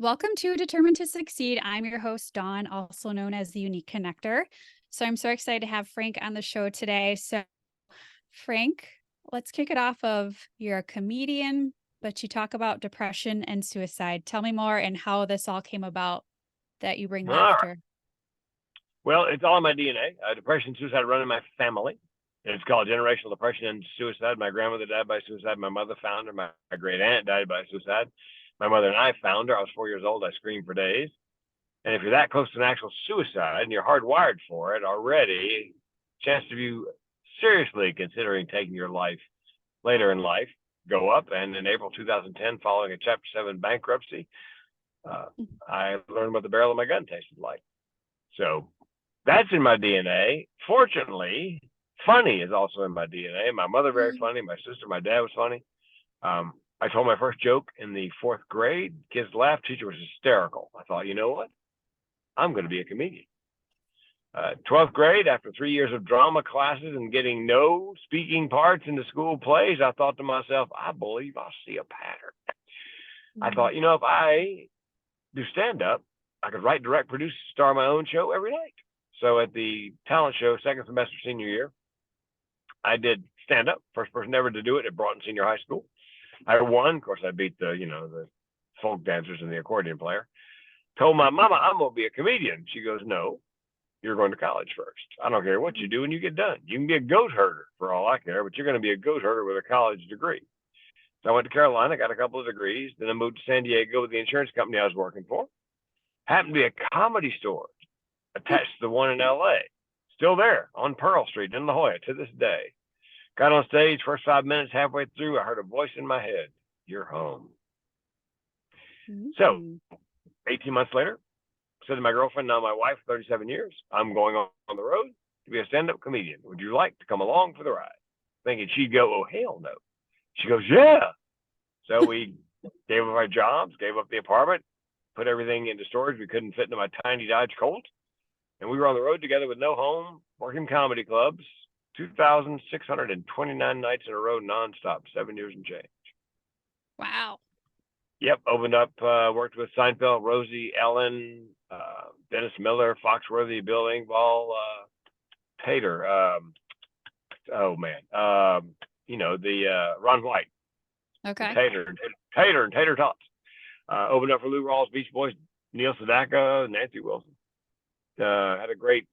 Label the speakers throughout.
Speaker 1: Welcome to Determined to Succeed. I'm your host, Dawn, also known as the Unique Connector. So I'm so excited to have Frank on the show today. So, Frank, let's kick it off of you're a comedian, but you talk about depression and suicide. Tell me more and how this all came about that you bring
Speaker 2: All right.
Speaker 1: laughter.
Speaker 2: Well, it's all in my DNA. Depression, suicide run in my family. And it's called generational depression and suicide. My grandmother died by suicide. My mother found her. My great aunt died by suicide. My mother and I found her. I was 4 years old. I screamed for days. And if you're that close to an actual suicide and you're hardwired for it already, chance of you seriously considering taking your life later in life go up. And in April 2010, following a Chapter 7 bankruptcy, uh, I learned what the barrel of my gun tasted like. So that's in my DNA. Fortunately, funny is also in my DNA. My mother very funny. My sister, my dad was funny. I told my first joke in the fourth grade. Kids laughed. Teacher was hysterical. I thought, you know what? I'm going to be a comedian. 12th grade, after 3 years of drama classes and getting no speaking parts in the school plays, I thought to myself, I believe I'll see a pattern. I thought, if I do stand up, I could write, direct, produce, star my own show every night. So at the talent show, second semester senior year, I did stand up. First person ever to do it at Broughton Senior High School. I won. Of course, I beat the folk dancers and the accordion player. Told my mama I'm gonna be a comedian. She goes, no, you're going to college first. I don't care what you do when you get done. You can be a goat herder for all I care, but you're going to be a goat herder with a college degree. So I went to Carolina, got a couple of degrees. Then I moved to San Diego with the insurance company I was working for. Happened to be a comedy store attached to the one in LA. Still there on Pearl Street in La Jolla to this day. Got on stage, first 5 minutes, halfway through, I heard a voice in my head. You're home. So 18 months later, said to my girlfriend, now my wife, 37 years, I'm going on the road to be a stand-up comedian. Would you like to come along for the ride? Thinking she'd go, oh, hell no. She goes, yeah. So we gave up our jobs, gave up the apartment, put everything into storage. We couldn't fit into my tiny Dodge Colt. And we were on the road together with no home, working comedy clubs, 2,629 nights in a row, nonstop, 7 years and change.
Speaker 1: Wow.
Speaker 2: Yep, opened up, worked with Seinfeld, Rosie, Ellen, Dennis Miller, Foxworthy, Bill Engvall, Tater. Ron White.
Speaker 1: Okay.
Speaker 2: Tater and Tater Tots. Opened up for Lou Rawls, Beach Boys, Neil Sedaka, Nancy Wilson. Had a great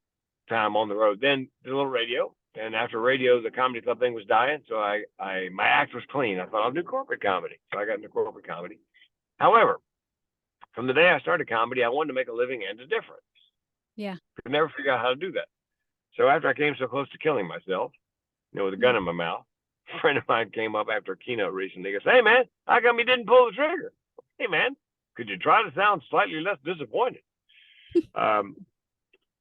Speaker 2: time on the road. Then did a little radio, and after radio, the comedy club thing was dying. So my act was clean. I thought I'll do corporate comedy. So I got into corporate comedy. However, from the day I started comedy, I wanted to make a living and a difference.
Speaker 1: Yeah.
Speaker 2: Could never figure out how to do that. So after I came so close to killing myself, with a gun in my mouth, a friend of mine came up after a keynote recently. He goes, hey, man, how come you didn't pull the trigger? Hey, man, could you try to sound slightly less disappointed?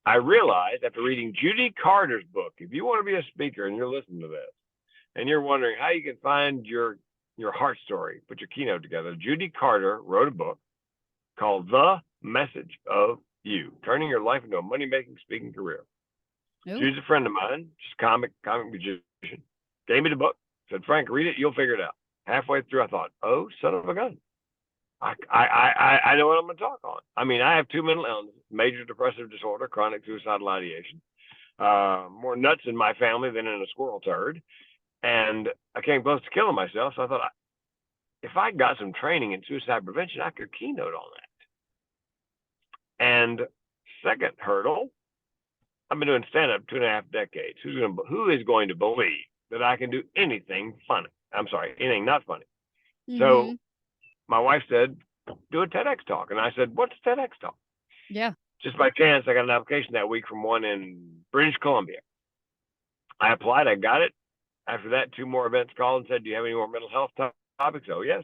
Speaker 2: I realized after reading Judy Carter's book, if you want to be a speaker and you're listening to this, and you're wondering how you can find your heart story, put your keynote together, Judy Carter wrote a book called The Message of You, Turning Your Life into a Money-Making Speaking Career.
Speaker 1: Ooh.
Speaker 2: She's a friend of mine, just comic magician. Gave me the book, said, Frank, read it, you'll figure it out. Halfway through, I thought, oh, son of a gun. I know what I'm going to talk on. I mean, I have two mental illnesses, major depressive disorder, chronic suicidal ideation, more nuts in my family than in a squirrel turd. And I came close to killing myself. So I thought, if I got some training in suicide prevention, I could keynote on that. And second hurdle, I've been doing stand-up 2.5 decades. Who is going to believe that I can do anything funny? I'm sorry, anything not funny. So my wife said, do a TEDx talk. And I said, what's a TEDx talk?
Speaker 1: Yeah.
Speaker 2: Just by chance, I got an application that week from one in British Columbia. I applied, I got it. After that, 2 more events called and said, do you have any more mental health topics? Oh, yes.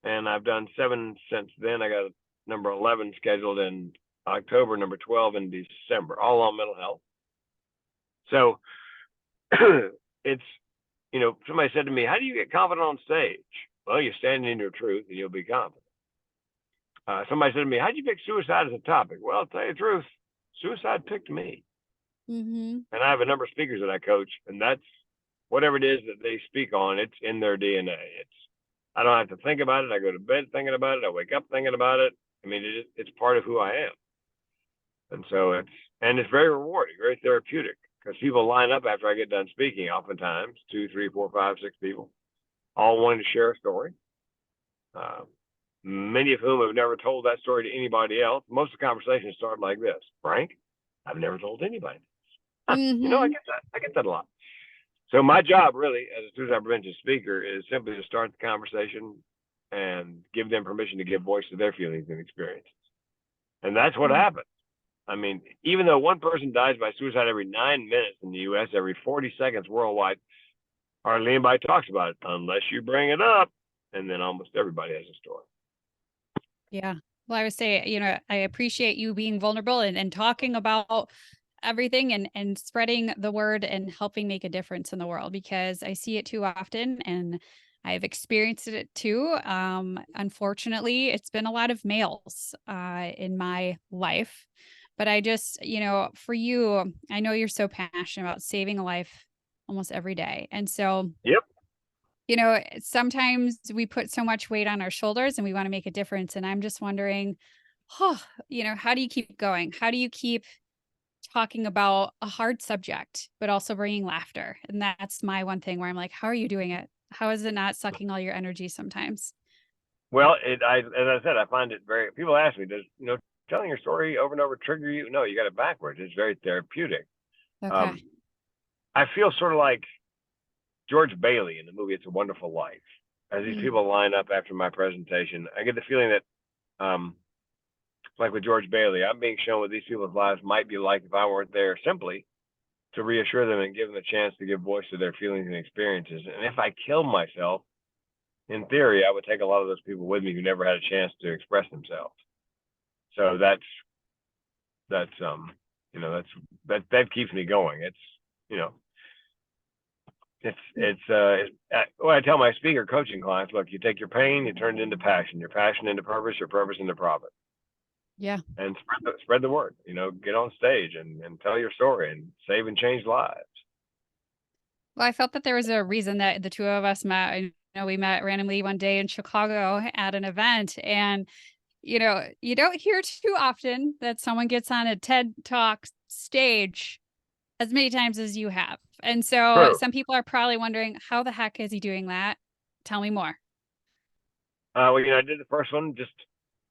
Speaker 2: And I've done 7 since then. I got number 11 scheduled in October, number 12 in December, all on mental health. So it's, somebody said to me, how do you get confident on stage? Well, you stand in your truth and you'll be confident. Somebody said to me, how'd you pick suicide as a topic? Well, I'll tell you the truth, suicide picked me. And I have a number of speakers that I coach, and that's whatever it is that they speak on, it's in their DNA. I don't have to think about it. I go to bed thinking about it. I wake up thinking about it. I mean, it's part of who I am. And so it's very rewarding, very therapeutic, because people line up after I get done speaking, oftentimes 2, 3, 4, 5, 6 people, all wanting to share a story. Uh, Many of whom have never told that story to anybody else. Most of the conversations start like this: Frank, I've never told anybody. I
Speaker 1: Mm-hmm.
Speaker 2: get that. I get that a lot. So my job, really, as a suicide prevention speaker, is simply to start the conversation and give them permission to give voice to their feelings and experiences. And that's what
Speaker 1: Yeah.
Speaker 2: happens. I mean, even though one person dies by suicide every 9 minutes in the U.S., every 40 seconds worldwide, hardly anybody talks about it unless you bring it up. And then almost everybody has a story.
Speaker 1: Yeah. Well, I would say, I appreciate you being vulnerable and talking about everything and spreading the word and helping make a difference in the world because I see it too often and I've experienced it too. Unfortunately, it's been a lot of males in my life. But I just, for you, I know you're so passionate about saving a life almost every day. And so
Speaker 2: Yep.
Speaker 1: sometimes we put so much weight on our shoulders and we want to make a difference. And I'm just wondering, oh, how do you keep going? How do you keep talking about a hard subject, but also bringing laughter? And that's my one thing where I'm like, how are you doing it? How is it not sucking all your energy sometimes?
Speaker 2: Well, as I said, I find it very. People ask me, does telling your story over and over trigger you? No, you got it backwards. It's very therapeutic.
Speaker 1: Okay.
Speaker 2: Um, I feel sort of like George Bailey in the movie "It's a Wonderful Life." As these
Speaker 1: Mm,
Speaker 2: people line up after my presentation, I get the feeling that, like with George Bailey, I'm being shown what these people's lives might be like if I weren't there, simply to reassure them and give them a chance to give voice to their feelings and experiences. And if I kill myself, in theory, I would take a lot of those people with me who never had a chance to express themselves. So that's that keeps me going. It's you know it's what I tell my speaker coaching clients: look, you take your pain, you turn it into passion, your passion into purpose, your purpose into profit,
Speaker 1: yeah.
Speaker 2: and spread the word. Get on stage and tell your story and save and change lives.
Speaker 1: Well, I felt that there was a reason that the two of us met. I know we met randomly one day in Chicago at an event and you don't hear too often that someone gets on a TED Talk stage as many times as you have. And so
Speaker 2: True.
Speaker 1: some people are probably wondering, how the heck is he doing that? Tell me more.
Speaker 2: Well, I did the first one just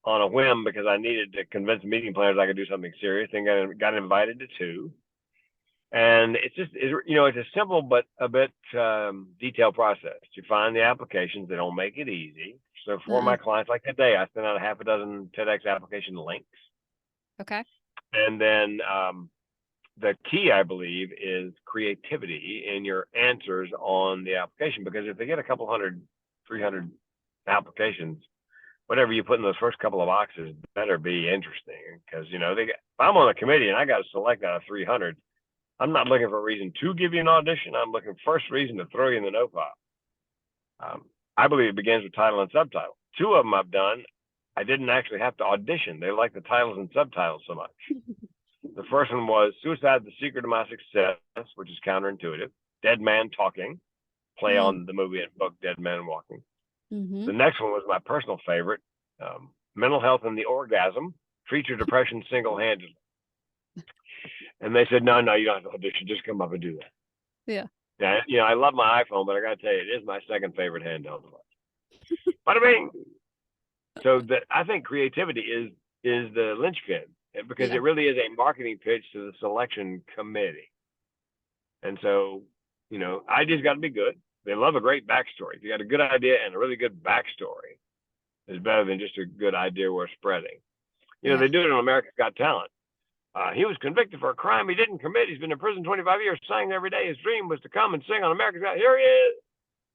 Speaker 2: on a whim because I needed to convince meeting planners I could do something serious, and got invited to two. And it's a simple but a bit detailed process. You find the applications; they don't make it easy. So for
Speaker 1: Uh-uh.
Speaker 2: my clients, like today, I sent out a half a dozen TEDx application links,
Speaker 1: Okay.
Speaker 2: and then the key, I believe, is creativity in your answers on the application. Because if they get a couple hundred, 300 applications, whatever you put in those first couple of boxes better be interesting. Because if I'm on a committee and I got to select out of 300, I'm not looking for a reason to give you an audition. I'm looking for first reason to throw you in the no pile. I believe it begins with title and subtitle. Two of them I've done. I didn't actually have to audition. They like the titles and subtitles so much. The first one was Suicide, the Secret of My Success, which is counterintuitive. Dead Man Talking, play
Speaker 1: Mm.
Speaker 2: on the movie and book Dead Man Walking.
Speaker 1: Hmm.
Speaker 2: The next one was my personal favorite, Mental Health and the Orgasm, treat your depression single-handedly. And they said, no, you don't have to audition. Just come up and do that.
Speaker 1: Yeah.
Speaker 2: Yeah, I love my iPhone, but I got to tell you, it is my second favorite handheld device. Bada bing. So I think creativity is the linchpin because
Speaker 1: Yeah.
Speaker 2: it really is a marketing pitch to the selection committee. And so, I just got to be good. They love a great backstory. If you got a good idea and a really good backstory, it's better than just a good idea worth spreading.
Speaker 1: Yeah.
Speaker 2: They do it on America's Got Talent. He was convicted for a crime he didn't commit. He's been in prison 25 years, sang every day. His dream was to come and sing on America's Got. Here he is.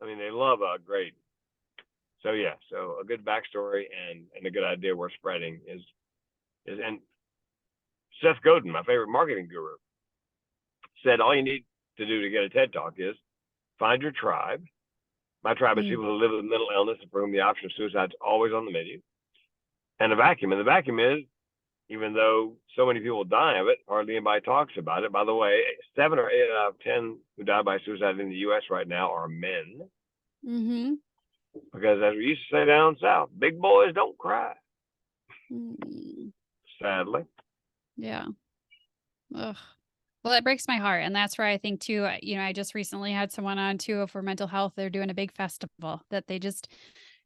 Speaker 2: I mean, they love a great. So yeah, so a good backstory and a good idea worth spreading is and Seth Godin, my favorite marketing guru, said all you need to do to get a TED Talk is find your tribe. My tribe is
Speaker 1: Mm.
Speaker 2: people who live with mental illness and for whom the option of suicide is always on the menu. And a vacuum. And the vacuum is, even though so many people die of it, hardly anybody talks about it. By the way, 7 or 8 out of 10 who die by suicide in the U.S. right now are men.
Speaker 1: Hmm.
Speaker 2: Because as we used to say down south, big boys don't cry. sadly.
Speaker 1: Yeah. Ugh. Well, it breaks my heart. And that's where I think too, I just recently had someone on too for mental health. They're doing a big festival that they just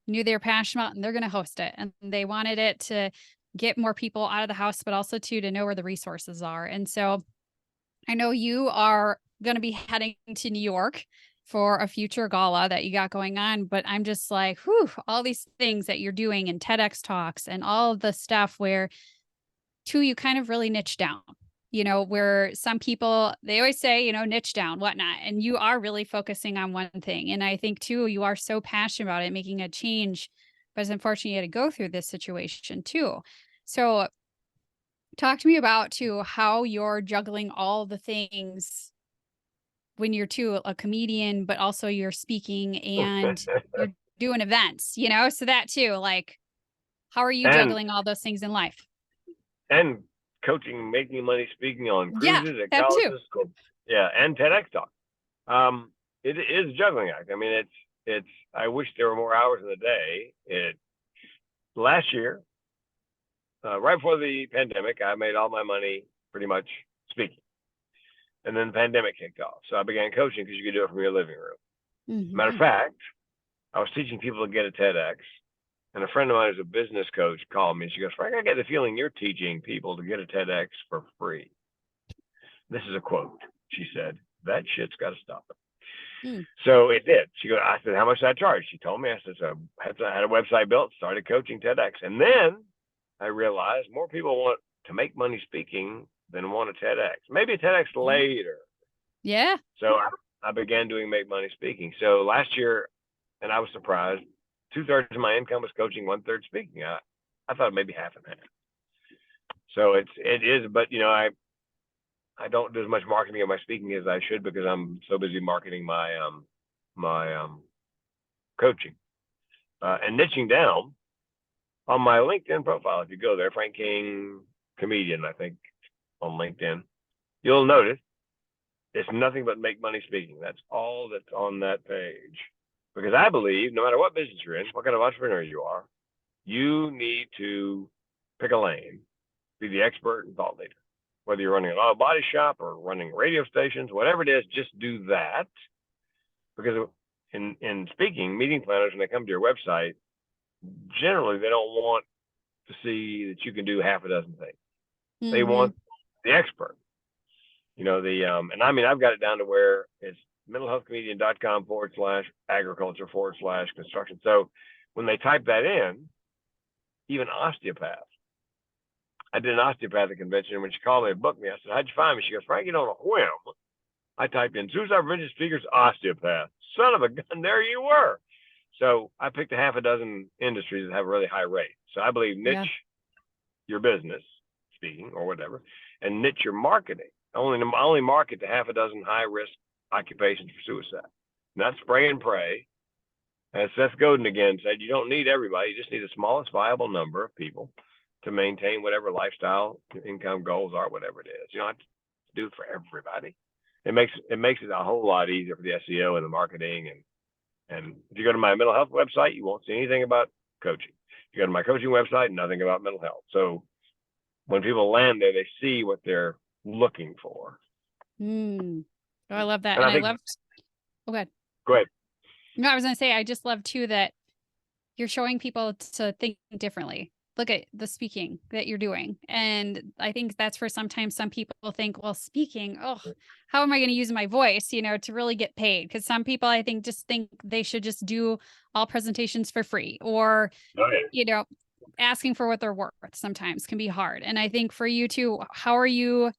Speaker 1: knew they were passionate about and they're going to host it. And they wanted it to get more people out of the house, but also too to know where the resources are. And so I know you are going to be heading to New York for a future gala that you got going on, but I'm just like, whew, all these things that you're doing and TEDx talks and all of the stuff where too, you kind of really niche down, where some people, they always say, niche down, whatnot. And you are really focusing on one thing. And I think too, you are so passionate about it, making a change, but it's unfortunate you had to go through this situation too. So talk to me about too, how you're juggling all the things when you're too a comedian, but also you're speaking and you're doing events, so that too, like, how are you
Speaker 2: and
Speaker 1: juggling all those things in life?
Speaker 2: and coaching, making money, speaking on
Speaker 1: Yeah,
Speaker 2: cruises at
Speaker 1: that too.
Speaker 2: colleges, yeah, and TEDx talk. It is a juggling act. I mean, it's. I wish there were more hours in the day. Last year, right before the pandemic, I made all my money pretty much speaking, and then the pandemic kicked off. So I began coaching because you could do it from your living room. Matter of
Speaker 1: Mhm.
Speaker 2: fact, I was teaching people to get a TEDx, and a friend of mine who's a business coach called me and she goes, "Frank, I get the feeling you're teaching people to get a TEDx for free." This is a quote. She said, "That shit's got to stop."
Speaker 1: Mm.
Speaker 2: So it did. I said, "How much did I charge?" She told me. I said, "So I had a website built, started coaching TEDx." And then I realized more people want to make money speaking than want a TEDx. Maybe a TEDx
Speaker 1: Yeah.
Speaker 2: later.
Speaker 1: Yeah.
Speaker 2: So I began doing make money speaking. So last year, and I was surprised, 2/3 of my income was coaching, 1/3 speaking. I thought maybe half and half. So it is, but I don't do as much marketing of my speaking as I should because I'm so busy marketing my coaching and niching down on my LinkedIn profile. If you go there, Frank King comedian, I think on LinkedIn, you'll notice it's nothing but make money speaking. That's all that's on that page. Because I believe no matter what business you're in, what kind of entrepreneur you are, you need to pick a lane, be the expert and thought leader. Whether you're running an auto body shop or running radio stations, whatever it is, just do that. Because in speaking, meeting planners, when they come to your website, generally they don't want to see that you can do half a dozen things. They
Speaker 1: Mhm.
Speaker 2: want the expert. And I mean, I've got it down to where it's mentalhealthcomedian.com/agriculture/construction. So when they type that in, even osteopaths. I did an osteopathic convention, and when she called me and booked me, I said, "How'd you find me?" She goes, "Frank, on a whim, I typed in suicide prevention speakers osteopath. Son of a gun, there you were." So I picked a half a dozen industries that have a really high rate. So I believe
Speaker 1: Yeah.
Speaker 2: niche your business, speaking or whatever, and niche your marketing. Only market to half a dozen high risk occupations for suicide. Not spray and pray. As Seth Godin again said, you don't need everybody. You just need the smallest viable number of people to maintain whatever lifestyle, income goals are, whatever it is. You don't have to do it for everybody. It makes it a whole lot easier for the SEO and the marketing. And if you go to my mental health website, you won't see anything about coaching. If you go to my coaching website, nothing about mental health. So when people land there, they see what they're looking for.
Speaker 1: Mm. Oh, I love that.
Speaker 2: And
Speaker 1: And
Speaker 2: I
Speaker 1: I
Speaker 2: think,
Speaker 1: loved, oh, good.
Speaker 2: go ahead.
Speaker 1: No, I was going to say, I just love too that you're showing people to think differently. Look at the speaking that you're doing. And I think that's for sometimes some people think, well, speaking, oh, how am I going to use my voice, to really get paid? Because some people, I think, just think they should just do all presentations for free or,
Speaker 2: Go ahead.
Speaker 1: you know, asking for what they're worth sometimes can be hard. And I think for you too, how are you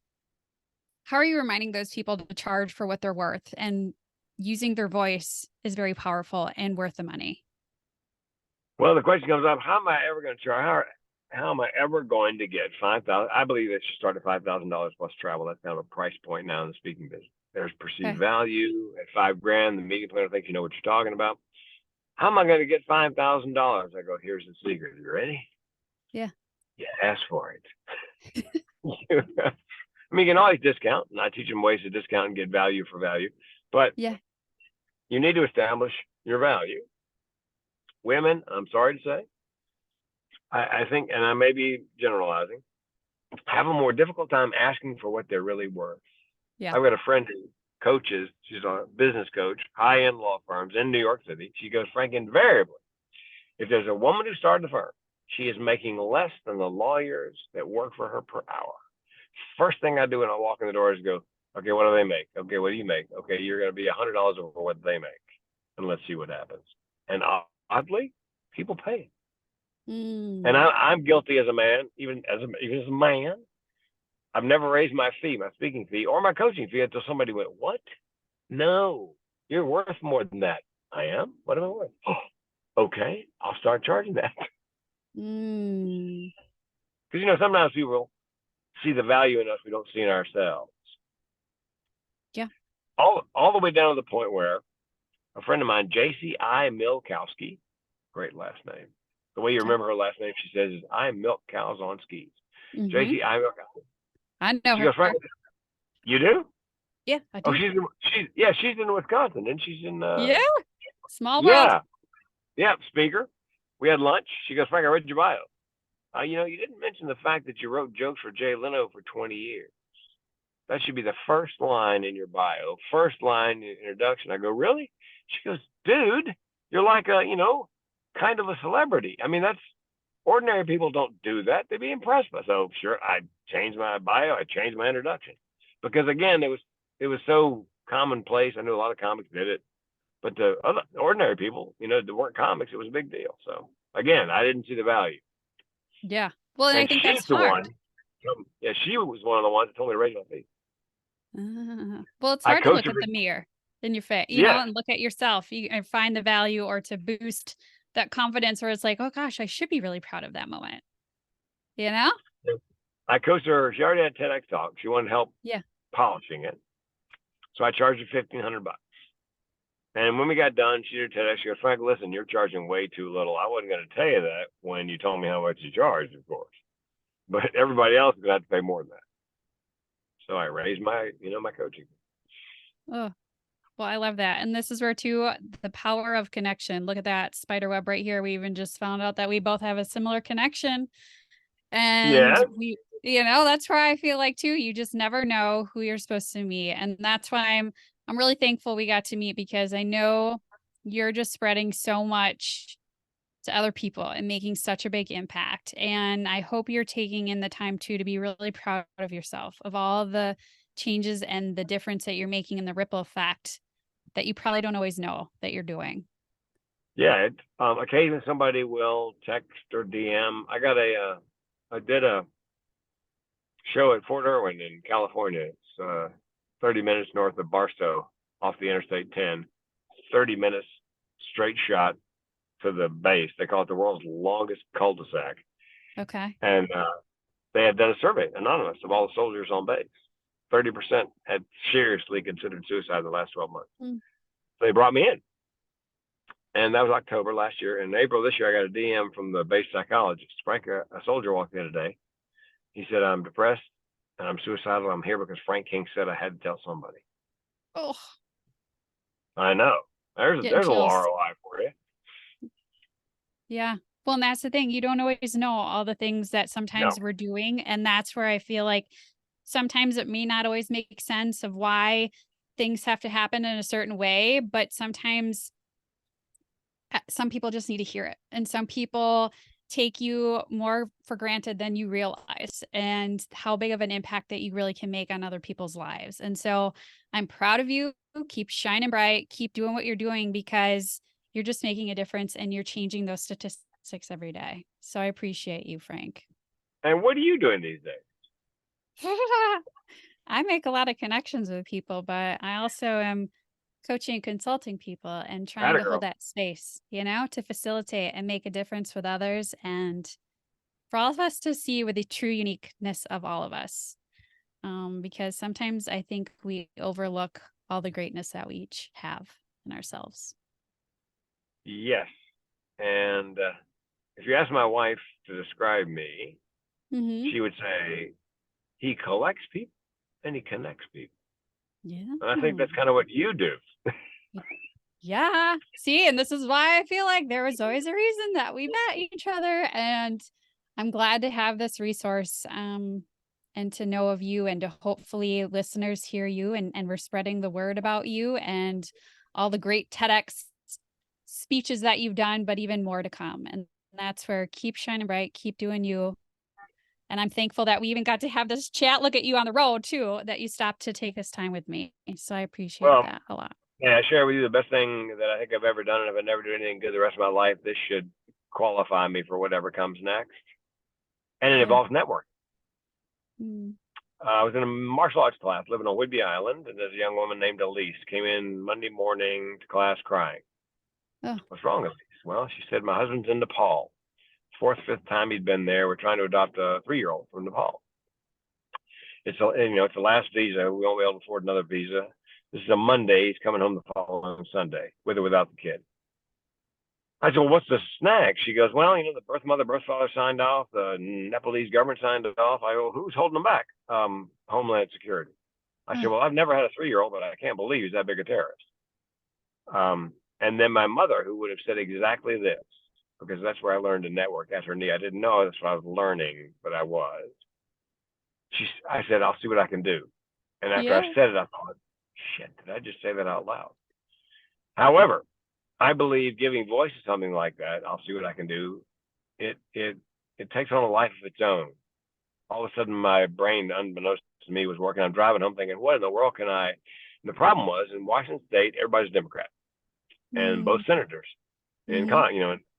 Speaker 1: reminding those people to charge for what they're worth and using their voice is very powerful and worth the money?
Speaker 2: Well, the question comes up: how am I ever going to charge? How am I ever going to get 5,000? I believe it should start at $5,000 plus travel. That's kind of a price point now in the speaking business. There's perceived
Speaker 1: Okay.
Speaker 2: value at $5,000. The meeting planner thinks you know what you're talking about. How am I going to get $5,000? I go, here's the secret. You ready?
Speaker 1: Yeah.
Speaker 2: You ask for it. I mean, you can always discount, and I teach them ways to discount and get value for value, but
Speaker 1: Yeah.
Speaker 2: you need to establish your value. Women, I'm sorry to say, I think, and I may be generalizing, have a more difficult time asking for what they're really worth.
Speaker 1: Yeah.
Speaker 2: I've got a friend who coaches, she's a business coach, high end law firms in New York City. She goes, Frank, invariably, if there's a woman who started the firm, she is making less than the lawyers that work for her per hour. First thing I do when I walk in the door is go, okay, what do they make? Okay, what do you make? Okay, you're going to be $100 over what they make, and let's see what happens. And oddly, people pay. And
Speaker 1: Mm.
Speaker 2: I'm guilty as a man, even as a man. I've never raised my fee, my speaking fee, or my coaching fee until somebody went, "What? No, you're worth more than that." I am. What am I worth? Oh, okay, I'll start charging that.
Speaker 1: Mm.
Speaker 2: Because sometimes people see the value in us we don't see in ourselves.
Speaker 1: Yeah.
Speaker 2: All the way down to the point where a friend of mine, JCI Milkowski, great last name. The way you
Speaker 1: Okay.
Speaker 2: remember her last name, she says, is I milk cows on skis.
Speaker 1: Mm-hmm.
Speaker 2: JCI Milkowski.
Speaker 1: I know
Speaker 2: She goes,
Speaker 1: her.
Speaker 2: Frank, you do?
Speaker 1: Yeah, I
Speaker 2: Oh,
Speaker 1: do.
Speaker 2: she's in Wisconsin, and she's in
Speaker 1: Yeah. Small world.
Speaker 2: yeah, yeah, speaker. We had lunch. She goes, Frank, I read your bio. You didn't mention the fact that you wrote jokes for Jay Leno for 20 years. That should be the first line in your bio, first line in introduction. I go, really? She goes, dude, you're like kind of a celebrity. I mean, that's ordinary people don't do that. They'd be impressed by. So sure, I changed my bio. I changed my introduction because again, it was so commonplace. I knew a lot of comics did it, but the other ordinary people, that weren't comics, it was a big deal. So again, I didn't see the value.
Speaker 1: Yeah. Well, and I
Speaker 2: And
Speaker 1: think
Speaker 2: she's
Speaker 1: that's
Speaker 2: the one.
Speaker 1: hard.
Speaker 2: Yeah, she was one of the ones that told me to raise my feet.
Speaker 1: Well, it's
Speaker 2: I
Speaker 1: hard to
Speaker 2: coached
Speaker 1: look
Speaker 2: her.
Speaker 1: at the mirror in your face,
Speaker 2: Yes.
Speaker 1: and look at yourself and find the value or to boost that confidence where it's like, oh gosh, I should be really proud of that moment. You know?
Speaker 2: I coached her. She already had TEDx talk. She wanted help
Speaker 1: Yeah.
Speaker 2: polishing it, so I charged her $1,500. And when we got done, she did TEDx. She goes, Frank, listen, you're charging way too little. I wasn't going to tell you that when you told me how much you charged, of course. But everybody else is going to have to pay more than that. So I raised my coaching.
Speaker 1: Oh, well, I love that. And this is where too the power of connection. Look at that spider web right here. We even just found out that we both have a similar connection. And
Speaker 2: Yeah.
Speaker 1: that's where I feel like too, you just never know who you're supposed to meet. And that's why I'm really thankful we got to meet because I know you're just spreading so much to other people and making such a big impact. And I hope you're taking in the time too to be really proud of yourself, of all the changes and the difference that you're making in the ripple effect that you probably don't always know that you're doing.
Speaker 2: Yeah. Occasionally somebody will text or DM. I did a show at Fort Irwin in California. It's 30 minutes north of Barstow off the Interstate 10. 30 minutes straight shot to the base. They call it the world's longest cul-de-sac.
Speaker 1: Okay.
Speaker 2: And they had done a survey, anonymous, of all the soldiers on base. 30% had seriously considered suicide in the last 12 months.
Speaker 1: Mm.
Speaker 2: So they brought me in. And that was October last year. In April this year, I got a DM from the base psychologist. Frank, a soldier walked in today. He said, I'm depressed and I'm suicidal. I'm here because Frank King said I had to tell somebody.
Speaker 1: Oh,
Speaker 2: I know. There's
Speaker 1: getting
Speaker 2: a little
Speaker 1: chills.
Speaker 2: ROI for you.
Speaker 1: Yeah. Well, and that's the thing. You don't always know all the things that
Speaker 2: No.
Speaker 1: sometimes we're doing. And that's where I feel like sometimes it may not always make sense of why things have to happen in a certain way, but sometimes some people just need to hear it. And some people take you more for granted than you realize and how big of an impact that you really can make on other people's lives. And so I'm proud of you. Keep shining bright, keep doing what you're doing because you're just making a difference and you're changing those statistics every day. So I appreciate you, Frank.
Speaker 2: And what are you doing these days?
Speaker 1: I make a lot of connections with people, but I also am coaching and consulting people and trying
Speaker 2: Atta
Speaker 1: to hold
Speaker 2: girl.
Speaker 1: that space, to facilitate and make a difference with others and for all of us to see with the true uniqueness of all of us. Because sometimes I think we overlook all the greatness that we each have in ourselves.
Speaker 2: Yes. And if you ask my wife to describe me,
Speaker 1: Mm-hmm.
Speaker 2: she would say he collects people and he connects people.
Speaker 1: Yeah.
Speaker 2: And I think that's kind of what you do.
Speaker 1: Yeah. See, and this is why I feel like there was always a reason that we met each other. And I'm glad to have this resource and to know of you and to hopefully listeners hear you and we're spreading the word about you and all the great TEDx speeches that you've done, but even more to come. And that's where keep shining bright, keep doing you. And I'm thankful that we even got to have this chat, look at you on the road too, that you stopped to take this time with me. So I appreciate
Speaker 2: Well,
Speaker 1: that a lot.
Speaker 2: yeah, I share with you the best thing that I think I've ever done. And if I never do anything good the rest of my life, this should qualify me for whatever comes next. And it
Speaker 1: Good.
Speaker 2: involves networking.
Speaker 1: Mm.
Speaker 2: I was in a martial arts class living on Whidbey Island, and there's a young woman named Elise came in Monday morning to class crying.
Speaker 1: Oh.
Speaker 2: What's wrong, Elise? Well, she said, my husband's in Nepal. Fourth, fifth time he'd been there. We're trying to adopt a 3-year-old from Nepal. It's the last visa. We won't be able to afford another visa. This is a Monday. He's coming home the following Sunday, with or without the kid. I said, well, what's the snack? She goes, well, the birth mother, birth father signed off. The Nepalese government signed it off. I go, who's holding them back? Homeland Security. I said, well, I've never had a 3-year-old, but I can't believe he's that big a terrorist. And then my mother, who would have said exactly this, because that's where I learned to network after her knee. I didn't know that's what I was learning, but I was. I said, I'll see what I can do. And after I said it, I thought, shit, did I just say that out loud? However, I believe giving voice to something like that, I'll see what I can do. It takes on a life of its own. All of a sudden, my brain, unbeknownst to me, was working. I'm driving home thinking, what in the world can I? And the problem was in Washington State, everybody's Democrat, and both senators in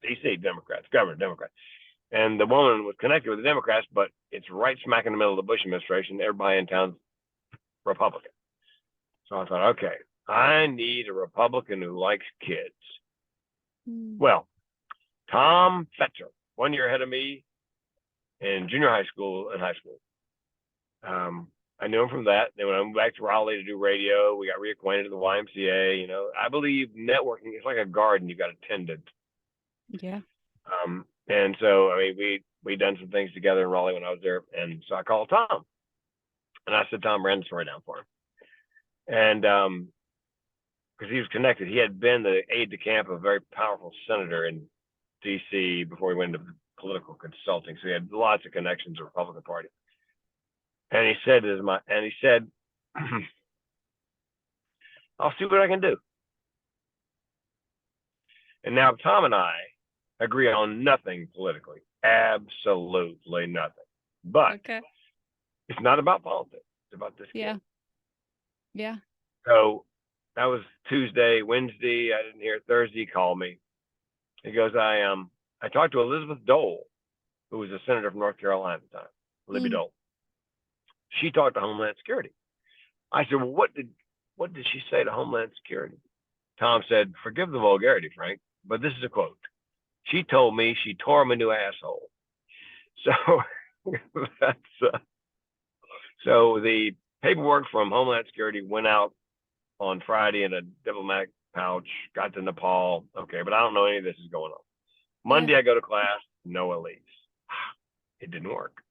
Speaker 2: D.C. Democrats, governor Democrats, and the woman was connected with the Democrats, but it's right smack in the middle of the Bush administration. Everybody in town's Republican. So I thought, okay, I need a Republican who likes kids. Well, Tom Fetzer, 1 year ahead of me in junior high school and high school. I knew him from that. Then when I moved back to Raleigh to do radio, we got reacquainted at the YMCA. I believe networking is like a garden. You got to tend it. Yeah. And so, we done some things together in Raleigh when I was there. And so I called Tom. And I said, Tom, ran the story down for him. And because he was connected. He had been the aide de camp of a very powerful senator in D.C. before he went into political consulting. So he had lots of connections to the Republican Party. And he said, I'll see what I can do. And now Tom and I agree on nothing politically, absolutely nothing. But it's not about politics. It's about this kid. Yeah. So that was Tuesday. Wednesday, I didn't hear it. Thursday, he called me. He goes, I talked to Elizabeth Dole, who was a senator from North Carolina at the time, Libby Dole. She talked to Homeland Security. I said, well, what did she say to Homeland Security? Tom said, forgive the vulgarity, Frank, but this is a quote. She told me she tore him a new asshole. So that's so the paperwork from Homeland Security went out on Friday in a diplomatic pouch, got to Nepal. Okay, but I don't know any of this is going on. Monday, I go to class, no Elise. It didn't work.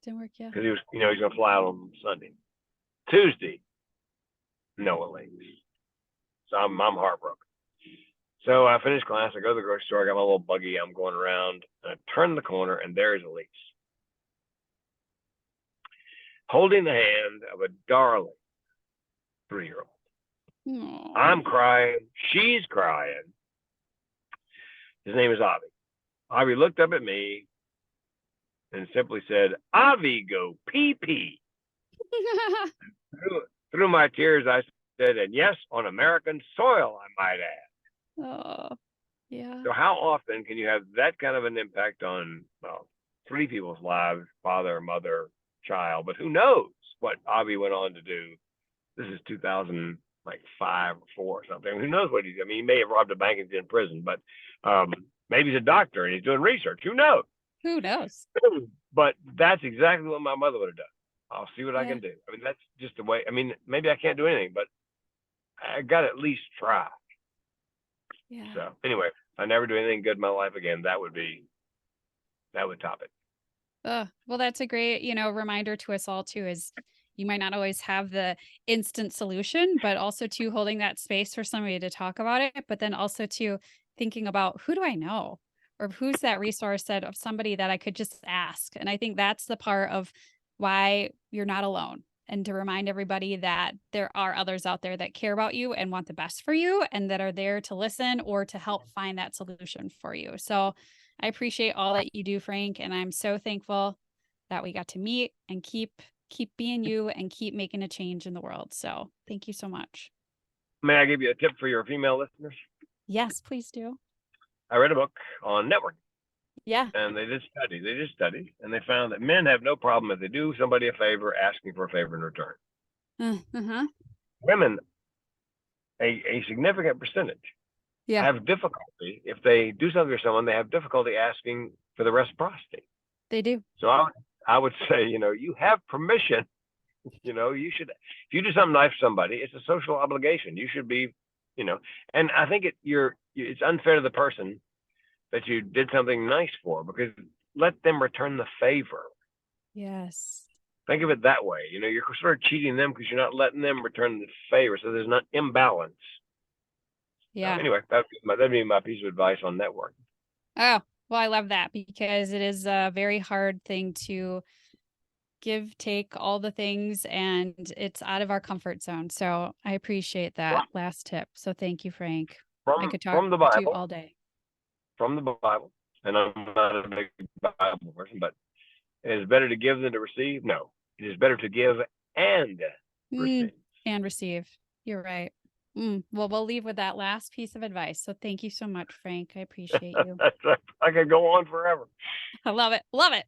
Speaker 2: Didn't work, yeah. Because he was, he's going to fly out on Sunday. Tuesday, no Elise. So I'm heartbroken. So I finished class. I go to the grocery store. I got my little buggy. I'm going around. And I turn the corner, and there's Elise, holding the hand of a darling 3-year-old. I'm crying. She's crying. His name is Avi. Avi looked up at me and simply said, Avi, go pee-pee. Through my tears, I said, and yes, on American soil, I might add. Oh, yeah. So how often can you have that kind of an impact on, 3 people's lives, father, mother, child, but who knows what Avi went on to do. This is 2005 or 4 or something. Who knows what he may have robbed a bank and he's in prison, but maybe he's a doctor and he's doing research. Who knows? Who knows? But that's exactly what my mother would have done. I'll see what I can do. That's just the way. Maybe I can't do anything, but I got to at least try. Yeah. So anyway, if I never do anything good in my life again, that would top it. Well, that's a great, reminder to us all too, is
Speaker 1: you might not always have the instant solution, but also to holding that space for somebody to talk about it, but then also to thinking about who do I know? Or who's that resource that of somebody that I could just ask? And I think that's the part of why you're not alone. And to remind everybody that there are others out there that care about you and want the best for you and that are there to listen or to help find that solution for you. So I appreciate all that you do, Frank, and I'm so thankful that we got to meet and keep being you and keep making a change in the world. So thank you so much.
Speaker 2: May I give you a tip for your female listeners?
Speaker 1: Yes, please do.
Speaker 2: I read a book on networking,
Speaker 1: Yeah.
Speaker 2: and they did study. They did study, and they found that men have no problem if they do somebody a favor asking for a favor in return.
Speaker 1: Uh-huh.
Speaker 2: Women, a significant percentage,
Speaker 1: Yeah,
Speaker 2: have difficulty if they do something for someone. They have difficulty asking for the reciprocity.
Speaker 1: they do.
Speaker 2: So I would say, you have permission. You should, if you do something nice for somebody, it's a social obligation. You should be, and I think it's unfair to the person that you did something nice for, because let them return the favor.
Speaker 1: Yes.
Speaker 2: Think of it that way. You're sort of cheating them because you're not letting them return the favor. So there's an imbalance.
Speaker 1: Yeah.
Speaker 2: Anyway, that'd be my piece of advice on networking.
Speaker 1: Oh, well, I love that because it is a very hard thing to give, take all the things, and it's out of our comfort zone. So I appreciate that last tip. So thank you, Frank. I could talk
Speaker 2: From the
Speaker 1: to you
Speaker 2: Bible,
Speaker 1: all day.
Speaker 2: and I'm not a big Bible person, but it is better to give than to receive. No, it is better to give and receive.
Speaker 1: And receive. You're right. Well, we'll leave with that last piece of advice. So thank you so much, Frank. I appreciate you.
Speaker 2: I could go on forever.
Speaker 1: I love it. Love it.